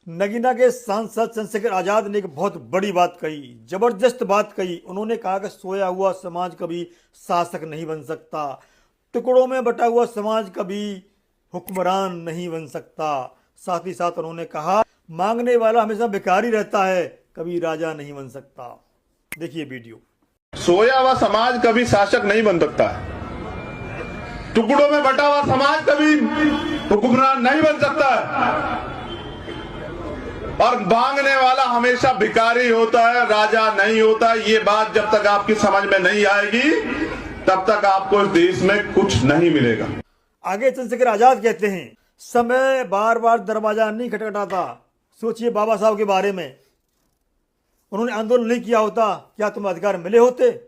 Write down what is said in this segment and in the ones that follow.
नगीना के सांसद चंद्रशेखर आजाद ने एक बहुत बड़ी बात कही, जबरदस्त बात कही। उन्होंने कहा कि सोया हुआ समाज कभी शासक नहीं बन सकता, टुकड़ों में बटा हुआ समाज कभी हुक्मरान नहीं बन सकता। साथ ही साथ उन्होंने कहा, मांगने वाला हमेशा भिखारी रहता है, कभी राजा नहीं बन सकता। देखिए वीडियो। सोया हुआ समाज कभी शासक नहीं बन सकता, टुकड़ों में बटा हुआ समाज कभी हुक्मरान नहीं बन सकता, और मांगने वाला हमेशा भिखारी होता है, राजा नहीं होता। ये बात जब तक आपकी समझ में नहीं आएगी तब तक आपको इस देश में कुछ नहीं मिलेगा। आगे चंद्रशेखर आजाद कहते हैं, समय बार बार दरवाजा नहीं खटखटाता। सोचिए बाबा साहब के बारे में, उन्होंने आंदोलन नहीं किया होता, क्या तुम्हें अधिकार मिले होते?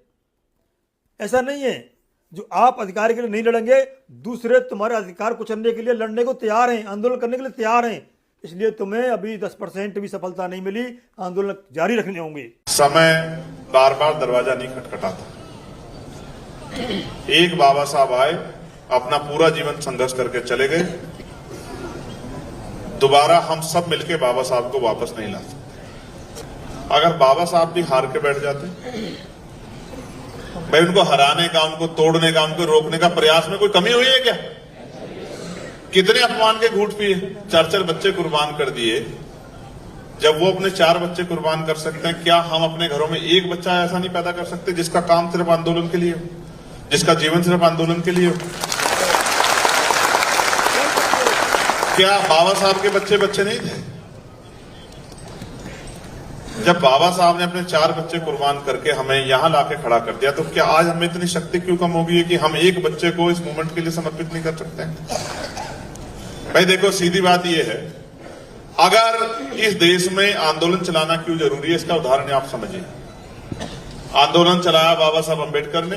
ऐसा नहीं है। जो आप अधिकार के लिए नहीं लड़ेंगे, दूसरे तुम्हारे अधिकार कुचलने के लिए लड़ने को तैयार हैं, आंदोलन करने के लिए तैयार हैं। इसलिए तुम्हें अभी 10% भी सफलता नहीं मिली, आंदोलन जारी रखने होंगे। समय बार बार दरवाजा नहीं खटखटाता। एक बाबा साहब आए, अपना पूरा जीवन संघर्ष करके चले गए। दोबारा हम सब मिलके बाबा साहब को वापस नहीं ला सकते। अगर बाबा साहब भी हार के बैठ जाते, भाई उनको हराने का, उनको तोड़ने का, उनको रोकने का प्रयास में कोई कमी हुई है क्या? कितने अपमान के घूंट पिए, 4-4 बच्चे कुर्बान कर दिए। जब वो अपने 4 बच्चे कुर्बान कर सकते हैं, क्या हम अपने घरों में एक बच्चा ऐसा नहीं पैदा कर सकते जिसका काम सिर्फ आंदोलन के लिए हो, जिसका जीवन सिर्फ आंदोलन के लिए हो? क्या बाबा साहब के बच्चे बच्चे नहीं थे? जब बाबा साहब ने अपने 4 बच्चे कुर्बान करके हमें यहां लाके खड़ा कर दिया, तो क्या आज हमें इतनी शक्ति क्यों कम होगी कि हम एक बच्चे को इस मूवमेंट के लिए समर्पित नहीं कर सकते? भाई देखो, सीधी बात यह है, अगर इस देश में आंदोलन चलाना क्यों जरूरी है, इसका उदाहरण आप समझिए। आंदोलन चलाया बाबा साहब अम्बेडकर ने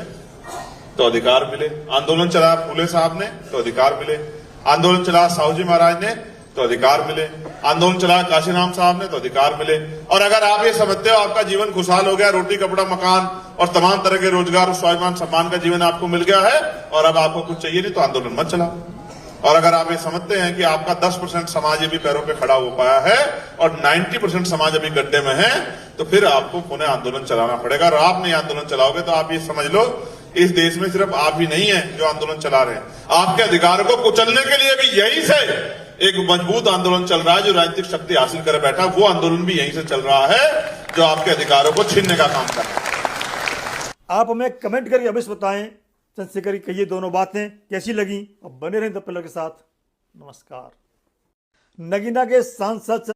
तो अधिकार मिले, आंदोलन चलाया फूले साहब ने तो अधिकार मिले, आंदोलन चलाया साहू जी महाराज ने तो अधिकार मिले, आंदोलन चलाया काशीराम साहब ने तो अधिकार मिले। और अगर आप ये समझते हो आपका जीवन खुशहाल हो गया, रोटी कपड़ा मकान और तमाम तरह के रोजगार और स्वाभिमान सम्मान का जीवन आपको मिल गया है और अब आपको कुछ चाहिए नहीं, तो आंदोलन मत चलाओ। और अगर आप ये समझते हैं कि आपका 10% समाज अभी पैरों पे खड़ा हो पाया है और 90% समाज अभी गड्ढे में है, तो फिर आपको पुनः आंदोलन चलाना पड़ेगा। और आप नहीं आंदोलन चलाओगे तो आप ये समझ लो, इस देश में सिर्फ आप ही नहीं है जो आंदोलन चला रहे हैं, आपके अधिकारों को कुचलने के लिए भी यहीं से एक मजबूत आंदोलन चल रहा है। जो राजनीतिक शक्ति हासिल कर बैठा, वो आंदोलन भी यहीं से चल रहा है जो आपके अधिकारों को छीनने का काम कर रहा है। आप हमें कमेंट करके अवश्य बताएं चंद्रशेखर की ये दोनों बातें कैसी लगी। अब बने रहें द पिलर के साथ। नमस्कार। नगीना के सांसद